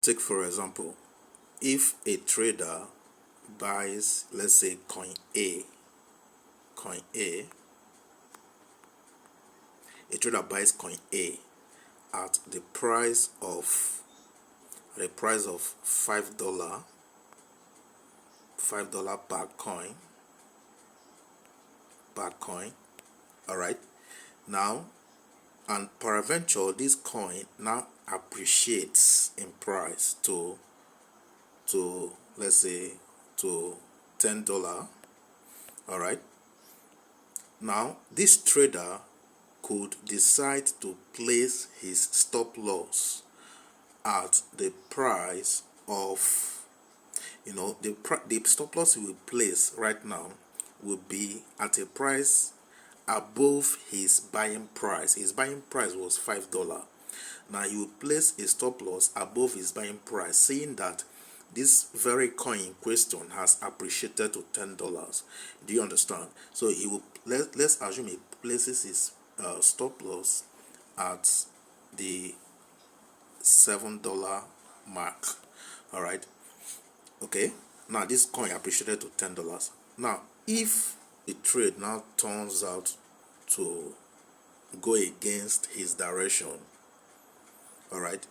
Take for example, if a trader buys, let's say, coin a trader buys coin A at the price of $5 per coin. All right. Now, and peradventure this coin now appreciates in price to let's say to $10. All right. Now this trader could decide to place his stop loss at the price of, the stop loss he will place right now will be at a price above his buying price. His buying price was $5. Now he will place a stop loss above his buying price, saying that this very coin in question has appreciated to $10. Do you understand? So he will, let's assume he places his stop loss at the $7 mark. All right. Okay. Now this coin appreciated to $10. Now if the trade now turns out to go against his direction, all right,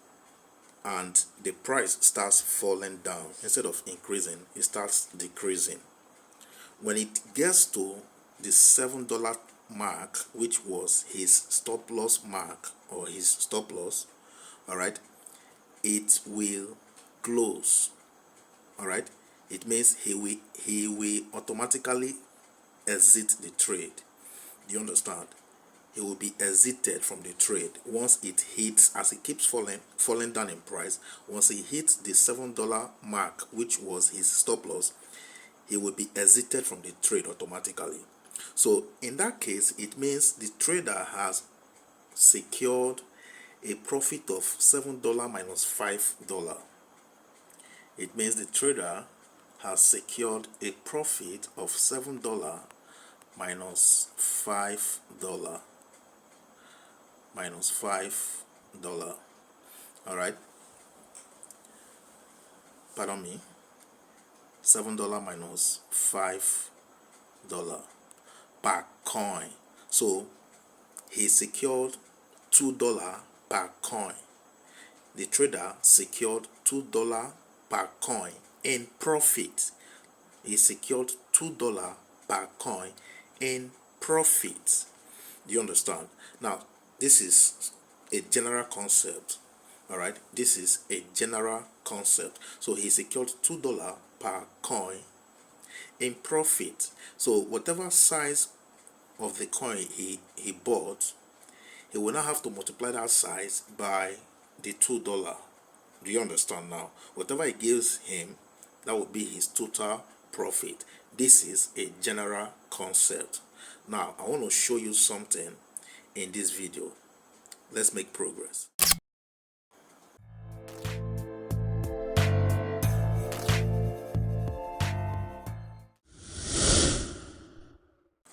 and the price starts falling down, instead of increasing it starts decreasing. When it gets to the $7 mark, which was his stop loss mark or his stop loss, all right, it will close. All right, it means he will automatically exit the trade. Do you understand? He will be exited from the trade once it hits, as it keeps falling down in price. Once he hits the $7 mark, which was his stop loss, he will be exited from the trade automatically. So in that case, it means the trader has secured a profit of $7 minus $5. It means the trader has secured a profit of $7 minus $5 minus $5. All right, pardon me, $7 minus $5 per coin. So he secured $2 per coin. The trader secured $2 per coin in profit. He secured $2 per coin in profit. Do you understand? Now this is a general concept. All right, this is a general concept. So he secured $2 per coin in profit. So whatever size of the coin he bought, he will now have to multiply that size by the $2. Do you understand now? Whatever he gives him, that will be his total profit. This is a general concept. Now I want to show you something in this video. Let's make progress.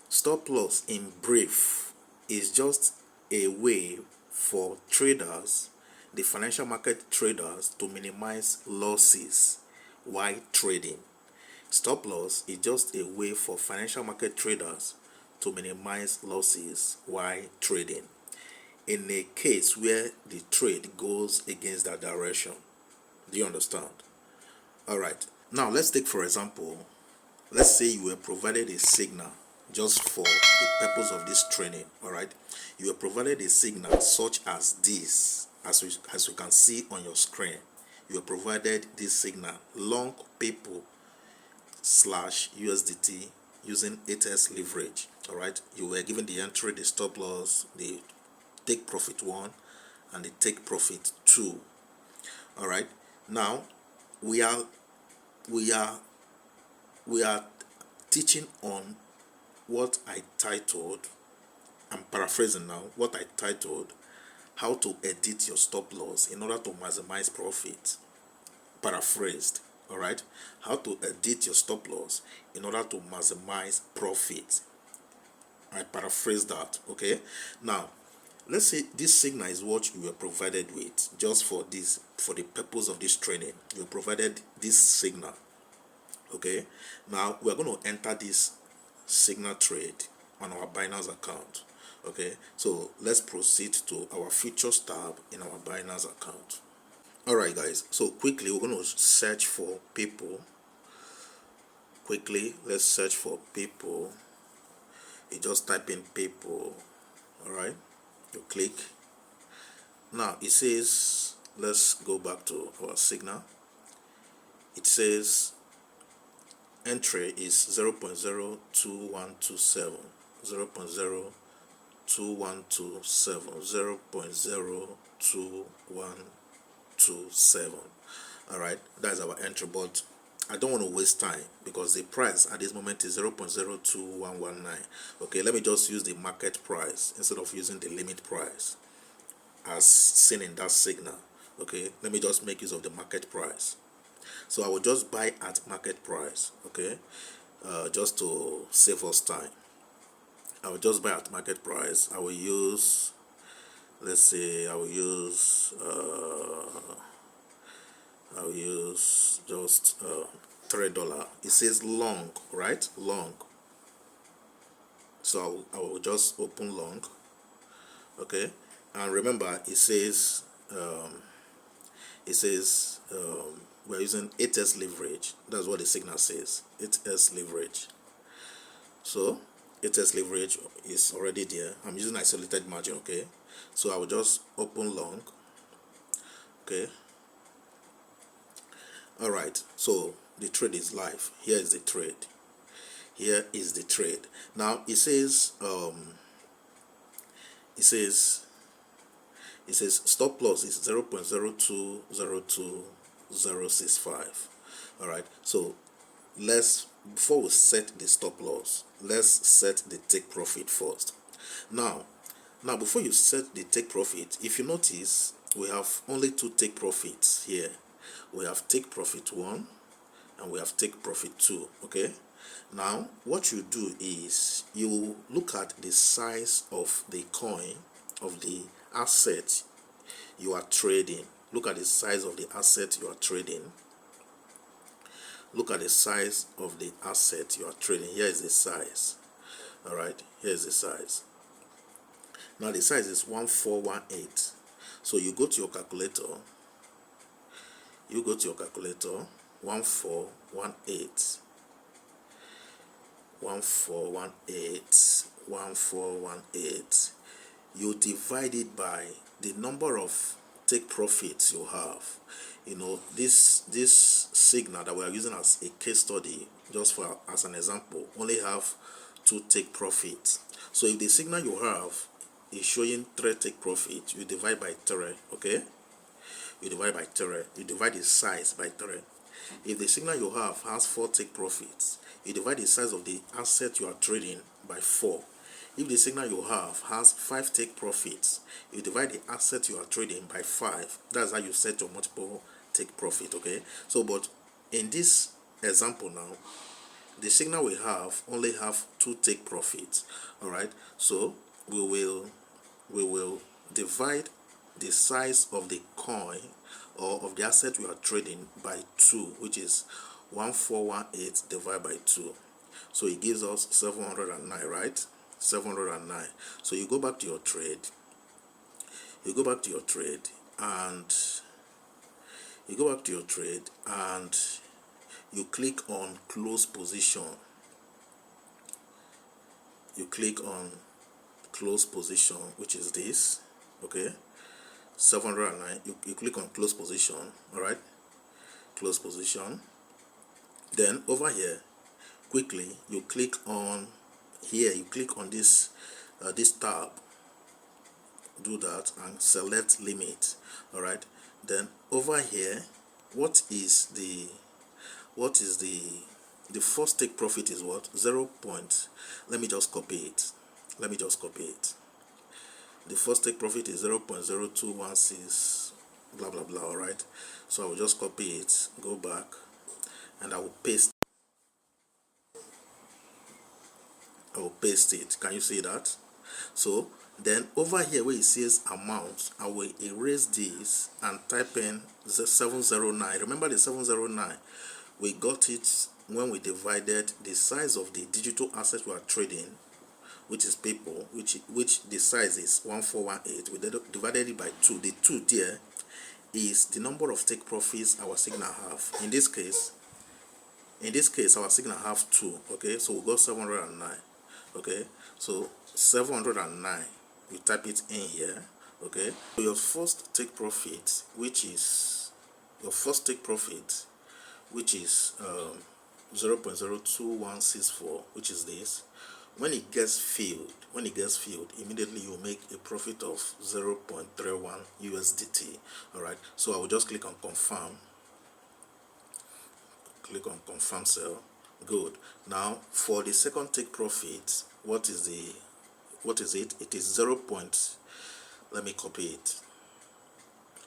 Stop loss, in brief, is just a way for traders, the financial market traders, to minimize losses while trading. Stop loss is just a way for financial market traders to minimize losses while trading, in a case where the trade goes against that direction. Do you understand? All right. Now let's take for example, let's say you were provided a signal, just for the purpose of this training. All right, you were provided a signal such as this, as you can see on your screen. You were provided this signal: long people slash USDT using ATS leverage. All right, you were given the entry, the stop loss, the take profit 1 and the take profit 2. All right, now we are teaching on what I titled, I'm paraphrasing now, what I titled, how to edit your stop loss in order to maximize profit. Paraphrased. All right, how to edit your stop loss in order to maximize profit. I paraphrased that. Okay, now let's say this signal is what you were provided with just for this, for the purpose of this training. You were provided this signal. Okay, now we're going to enter this signal trade on our Binance account. Okay, so let's proceed to our futures tab in our Binance account. Alright guys, so quickly we're going to search for people. Quickly, let's search for people. You just type in people. Alright, you click. Now it says, let's go back to our signal. It says entry is 0.02127, 0.02127, 0.02127. Alright, that's our entry, but I don't want to waste time because the price at this moment is 0.02119. Okay, let me just use the market price instead of using the limit price as seen in that signal. Okay, let me just make use of the market price. So I will just buy at market price. Okay, just to save us time, I will just buy at market price. I will use, let's say, I will use just $3. It says long, right? Long. So I will just open long. Okay, and remember it says we're using 8s leverage. That's what the signal says, 8s leverage. So 8s leverage is already there. I'm using isolated margin. Okay, so I will just open long. Okay, all right, so the trade is live. Here is the trade. Here is the trade. Now it says it says stop loss is 0.0202065. all right, so let's, before we set the stop loss, let's set the take profit first. Now before you set the take profit, if you notice, we have only two take profits here. We have take profit 1 and we have take profit 2. Okay, now what you do is you look at the size of the coin, of the asset you are trading. Look at the size of the asset you are trading. Look at the size of the asset you are trading. Here is the size. All right, here is the size. Now the size is 1418. So you go to your calculator. 1418, 1418. You divide it by the number of take profits you have. This signal that we are using as a case study, just for as an example, only have 2 take profits. So if the signal you have is showing 3 take profits, you divide by 3. Okay, you divide by 3. You divide the size by 3. If the signal you have has 4 take profits, you divide the size of the asset you are trading by 4. If the signal you have has 5 take profits, you divide the asset you are trading by 5. That's how you set your multiple take profit. Okay, so but in this example now, the signal we have only have 2 take profits. All right, so we will divide the size of the coin or of the asset we are trading by 2, which is 1418 divided by 2. So it gives us 709, right? 709. So you go back to your trade. And you click on close position. You click on close position, which is this. Okay, 709. You click on close position. All right, close position. Then over here, quickly you click on here. You click on this tab. Do that and select limit. All right. Then over here, what is the first take profit is what? 0. Let me just copy it. The first take profit is 0.0216 blah blah blah. All right, so I will just copy it, go back, and I will paste it. Can you see that? So Then over here where it says amount, I will erase this and type in the 709. Remember the 709? We got it when we divided the size of the digital assets we are trading, which is people, which the size is 1418. We divided it by 2. The 2 there is the number of take profits our signal have. In this case our signal have 2. Okay, so we got 709. Okay, so 709, you type it in here. Okay, so your first take profit, which is 0.02164, which is this. When it gets filled, immediately you make a profit of 0.31 USDT. All right, so I will just click on confirm. Click on confirm sell. Good. Now for the second take profit, what is it? It is 0. Let me copy it.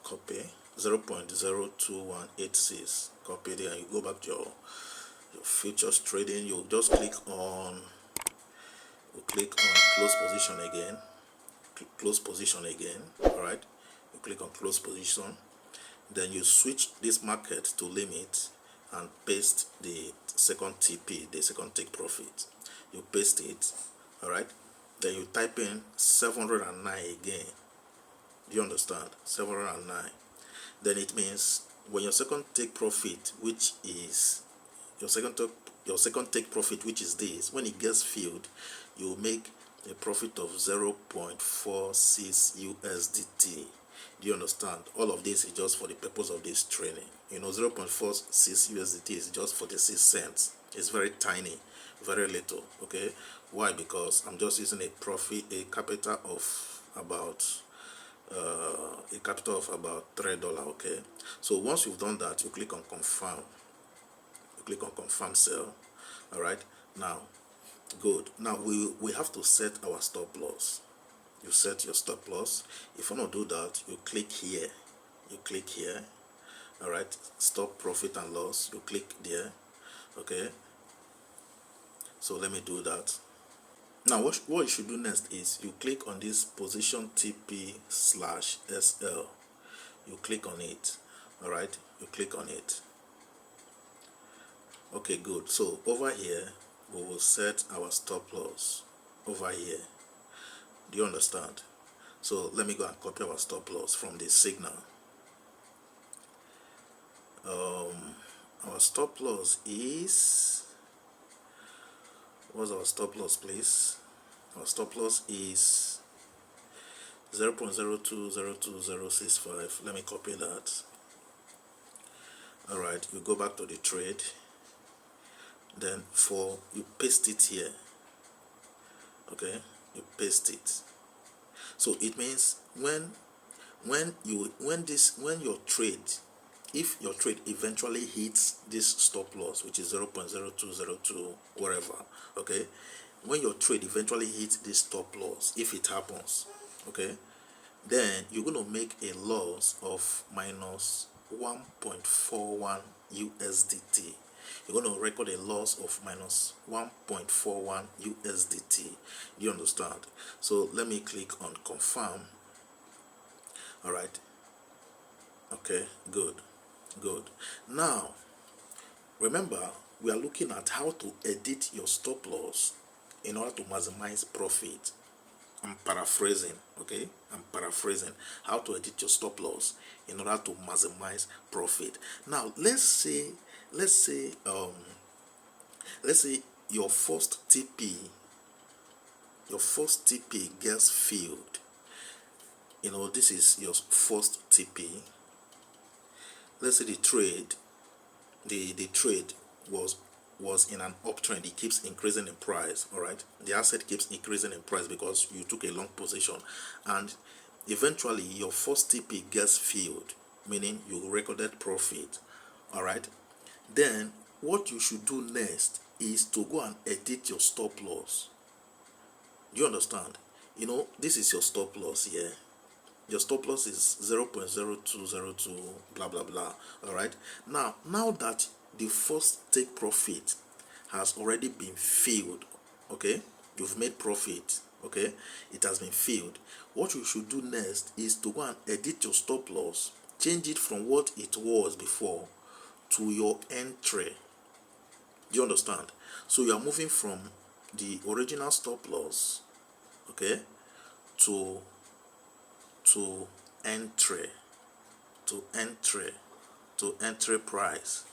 Copy 0.02186. Copy there, and you go back to your futures trading. You just click on close position again. Close position again. All right. You click on close position. Then you switch this market to limit and paste the second TP, the second take profit. You paste it. All right. Then you type in 709 again. Do you understand? 709. Then it means when your second take profit, which is your second take profit, which is this, when it gets filled, you make a profit of 0.46 USDT. Do you understand? All of this is just for the purpose of this training. 0.46 USDT is just 46 cents. It's very tiny, very little. Okay, why? Because I'm just using a capital of about $3. Okay, so once you've done that, you click on confirm. You click on confirm sell. All right, now good. Now we have to set our stop loss. You set your stop loss. If you want to do that, you click here. All right, stop profit and loss. You click there. Okay, so let me do that. Now what you should do next is you click on this position TP/SL. You click on it. All right, you click on it. Okay, good. So over here we will set our stop loss over here. Do you understand? So let me go and copy our stop loss from the signal. Our stop loss is, what's our stop loss, please? Our stop loss is 0.0202065. Let me copy that. All right, you go back to the trade. Then you paste it here. Okay, you paste it. So it means when your trade, if your trade eventually hits this stop loss, which is 0.0202 whatever, okay, when your trade eventually hits this stop loss, if it happens, okay, then you're going to make a loss of minus 1.41 USDT. You're going to record a loss of minus 1.41 USDT. Do you understand? So let me click on confirm. All right. Okay, good. Now remember, we are looking at how to edit your stop loss in order to maximize profit. I'm paraphrasing. Okay, I'm paraphrasing how to edit your stop loss in order to maximize profit. Now let's say your first TP gets filled. This is your first TP. Let's say the trade was in an uptrend. It keeps increasing in price. All right, the asset keeps increasing in price because you took a long position, and eventually your first TP gets filled, meaning you recorded profit. All right, then what you should do next is to go and edit your stop loss. Do you understand? This is your stop loss here. Your stop loss is 0.0202 blah blah blah. All right, now that the first take profit has already been filled, okay, you've made profit. Okay, it has been filled. What you should do next is to go and edit your stop loss, change it from what it was before to your entry. Do you understand? So you are moving from the original stop loss, okay, to to entry, to entry, to entry price,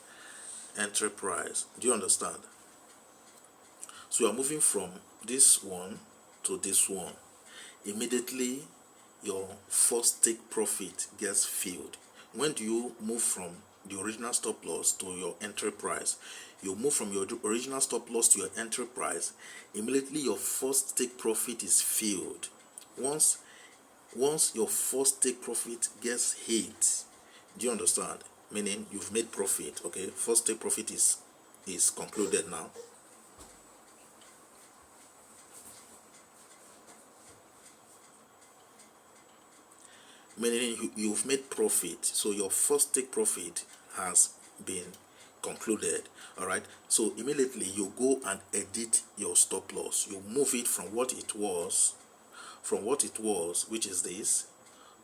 entry price. Do you understand? So you are moving from this one to this one. Immediately your first take profit gets filled. When do you move from the original stop loss to your entry price? You move from your original stop loss to your entry price. Immediately your first take profit is filled. Once your first take profit gets hit, do you understand? Meaning you've made profit. Okay, first take profit is concluded now. Meaning you've made profit, so your first take profit has been concluded. All right, so immediately you go and edit your stop loss. You move it from what it was, which is this,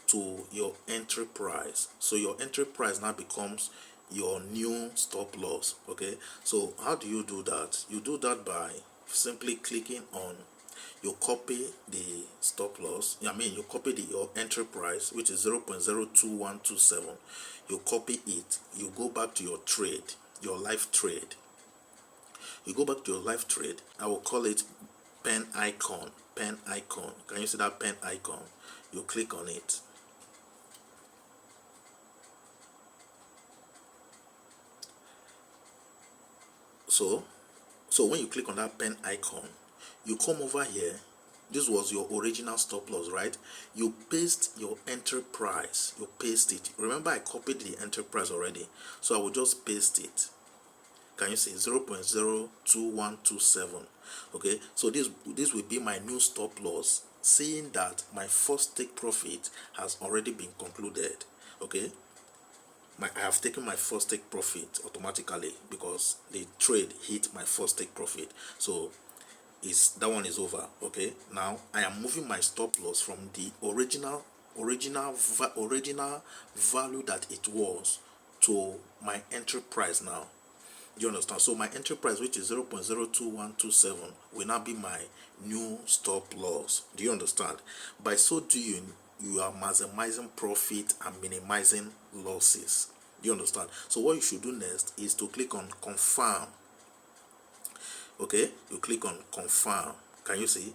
to your entry price. So your entry price now becomes your new stop loss. Okay, so how do you do that? You do that by simply clicking on, you copy the stop loss, you copy your entry price, which is 0.02127. You copy it, you go back to your trade, your live trade. You go back to your live trade. I will call it pen icon. Pen icon. Can you see that pen icon? You click on it. So when you click on that pen icon, you come over here. This was your original stop loss, right? You paste your entry price. You paste it. Remember, I copied the entry price already, so I will just paste it. Can you see 0.02127? Okay, so this will be my new stop loss, seeing that my first take profit has already been concluded. Okay, I have taken my first take profit automatically because the trade hit my first take profit. So that one is over. Okay, now I am moving my stop loss from the original value that it was to my entry price now. Do you understand? So my entry price, which is 0.02127, will now be my new stop loss. Do you understand? By so doing, you are maximizing profit and minimizing losses. Do you understand? So what you should do next is to click on confirm. Okay, you click on confirm. Can you see?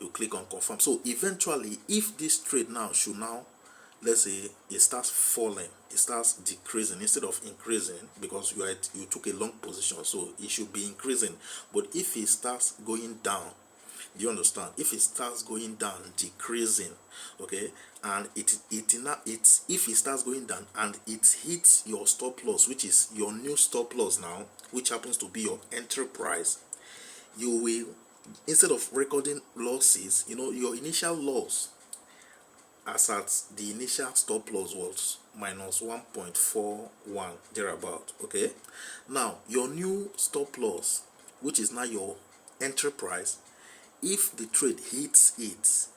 You click on confirm. So eventually, if this trade now should now, let's say it starts falling, it starts decreasing instead of increasing, because you took a long position, so it should be increasing. But if it starts going down, do you understand? If it starts going down, decreasing, okay, and if it starts going down and it hits your stop loss, which is your new stop loss now, which happens to be your entry price, you will, instead of recording losses, your initial loss as at the initial stop loss was minus 1.41 thereabout. Okay, now your new stop loss, which is now your entry price, if the trade hits it,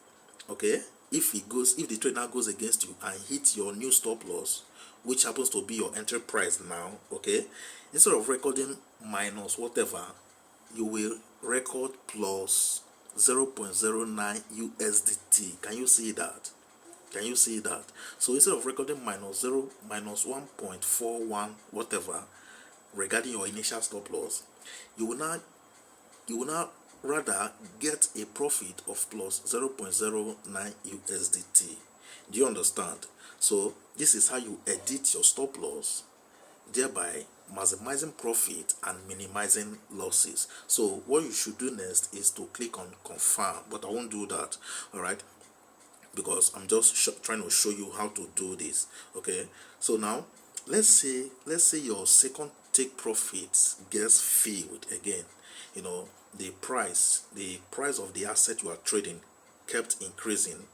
okay, if the trade now goes against you and hits your new stop loss, which happens to be your entry price now, okay, instead of recording minus whatever, you will record plus 0.09 USDT. Can you see that? Can you see that? So instead of recording minus 1.41 whatever regarding your initial stop loss, you will now rather get a profit of plus 0.09 USDT. Do you understand? So this is how you edit your stop loss, thereby maximizing profit and minimizing losses. So what you should do next is to click on confirm, but I won't do that, all right, because I'm just trying to show you how to do this. Okay, so now let's say your second take profit gets filled again. The price of the asset you are trading kept increasing,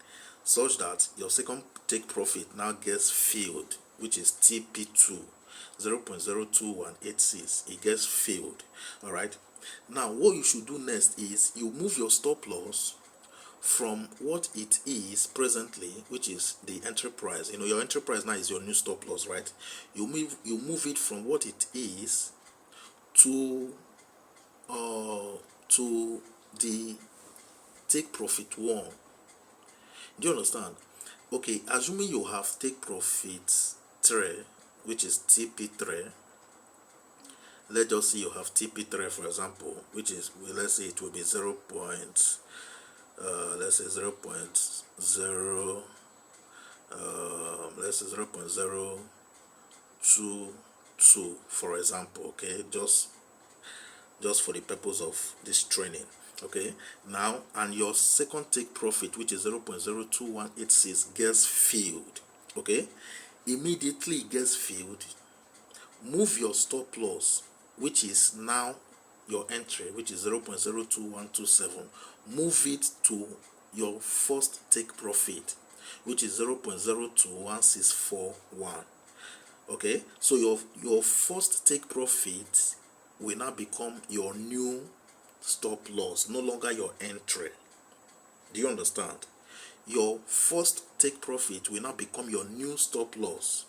such that your second take profit now gets filled, which is TP2 0.02186. It gets filled. All right, now what you should do next is you move your stop loss from what it is presently, which is the entry price. Your entry price now is your new stop loss, right? You move it from what it is to the take profit one. Do you understand? Okay, assuming you have take profit 3, which is TP3. Let's just say you have TP3, for example, which is, let's say it will be 0. Let's say 0. Let's say 0.022, for example. Okay, just for the purpose of this training. Okay, now, and your second take profit, which is 0.02186, gets filled. Okay, immediately it gets filled, move your stop loss, which is now your entry, which is 0.02127, move it to your first take profit, which is 0.021641. Okay, so your first take profit will now become your new stop loss, no longer your entry. Do you understand? Your first take profit will now become your new stop loss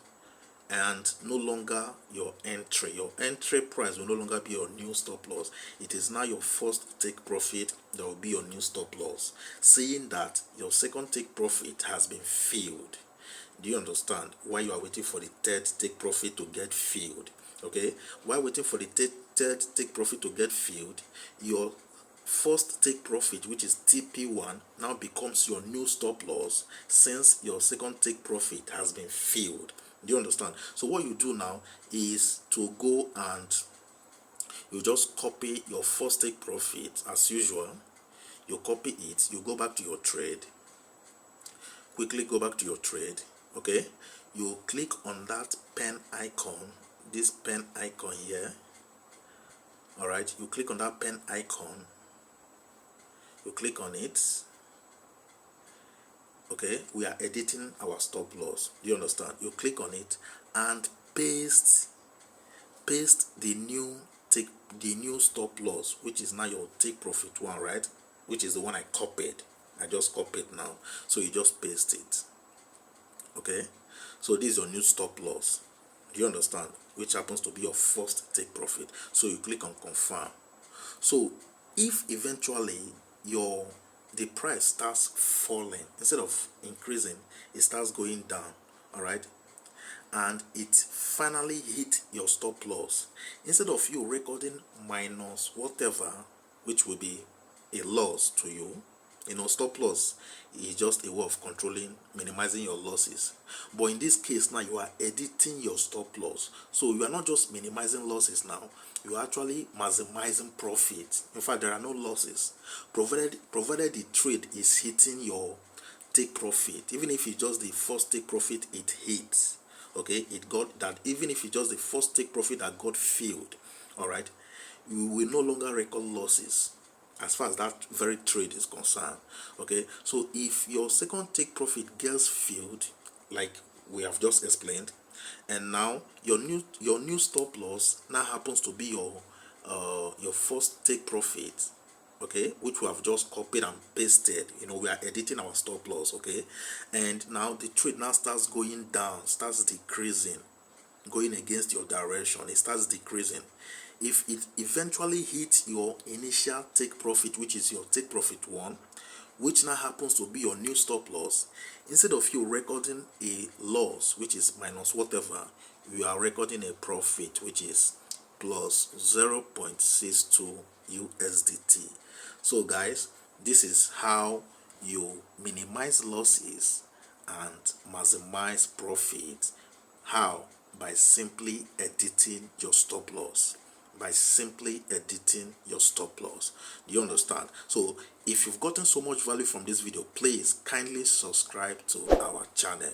and no longer your entry. Your entry price will no longer be your new stop loss. It is now your first take profit that will be your new stop loss, saying that your second take profit has been filled. Do you understand? While you are waiting for the third take profit to get filled. Okay, while waiting for the third take profit to get filled, your first take profit, which is TP1, now becomes your new stop loss, since your second take profit has been filled. Do you understand? So what you do now is to go and you just copy your first take profit as usual. You copy it, you go back to your trade, quickly go back to your trade. Okay, you click on that pen icon, this pen icon here. All right, you click on that pen icon, you click on it. Okay, we are editing our stop loss. Do you understand? You click on it and paste the new stop loss, which is now your take profit one, right? Which is the one I copied. I just copied now, so you just paste it. Okay, so this is your new stop loss. Do you understand? Which happens to be your first take profit. So you click on confirm. So if eventually the price starts falling instead of increasing, it starts going down, all right, and it finally hit your stop loss, instead of you recording minus whatever, which will be a loss to you. Stop loss is just a way of controlling, minimizing your losses. But in this case now, you are editing your stop loss. So you are not just minimizing losses now, you are actually maximizing profit. In fact, there are no losses, provided the trade is hitting your take profit. Even if it's just the first take profit it hits, okay, it got that. Even if it's just the first take profit that got filled, all right, you will no longer record losses as far as that very trade is concerned. Okay, so if your second take profit gets filled, like we have just explained, and now your new stop loss now happens to be your first take profit, okay, which we have just copied and pasted. We are editing our stop loss. Okay, and now the trade now starts going down, starts decreasing, going against your direction. It starts decreasing. If it eventually hits your initial take profit, which is your take profit one, which now happens to be your new stop loss, instead of you recording a loss, which is minus whatever, you are recording a profit, which is plus 0.62 USDT. So guys, this is how you minimize losses and maximize profit. How? By simply editing your stop loss. By simply editing your stop loss. Do you understand? So if you've gotten so much value from this video, please kindly subscribe to our channel.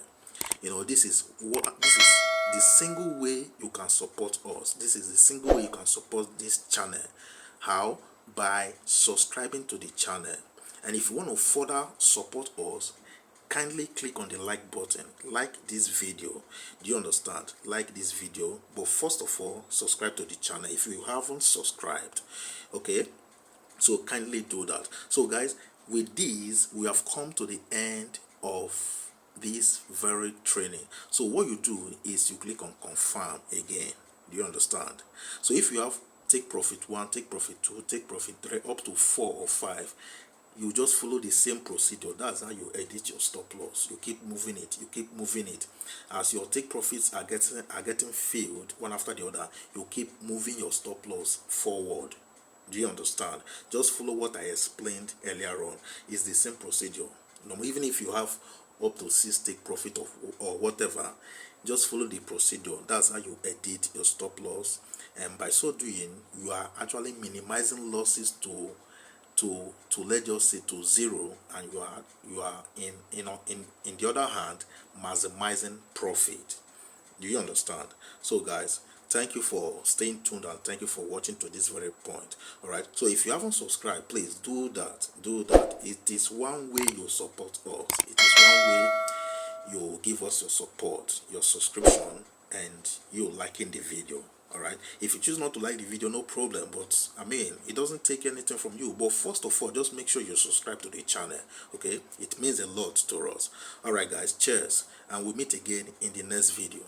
This is the single way you can support us. This is the single way you can support this channel. How? By subscribing to the channel. And if you want to further support us, kindly click on the like button, like this video. Do you understand? Like this video, but first of all, subscribe to the channel if you haven't subscribed. Okay, so kindly do that. So guys, with this, we have come to the end of this very training. So what you do is you click on confirm again. Do you understand? So if you have take profit 1, take profit 2, take profit 3, up to 4 or 5, you just follow the same procedure. That's how you edit your stop loss. You keep moving it, you keep moving it. As your take profits are getting filled one after the other, you keep moving your stop loss forward. Do you understand? Just follow what I explained earlier on. It's the same procedure. Even if you have up to 6 take profit or whatever, just follow the procedure. That's how you edit your stop loss, and by so doing, you are actually minimizing losses to let's just say to 0, and you are in the other hand maximizing profit. Do you understand? So guys, thank you for staying tuned, and thank you for watching to this very point. All right, so if you haven't subscribed, please do that. It is one way you support us. It is one way you give us your support, your subscription, and you liking the video. All right, if you choose not to like the video, no problem, but I mean, it doesn't take anything from you. But first of all, just make sure you subscribe to the channel. Okay, it means a lot to us. All right guys, cheers, and we'll meet again in the next video.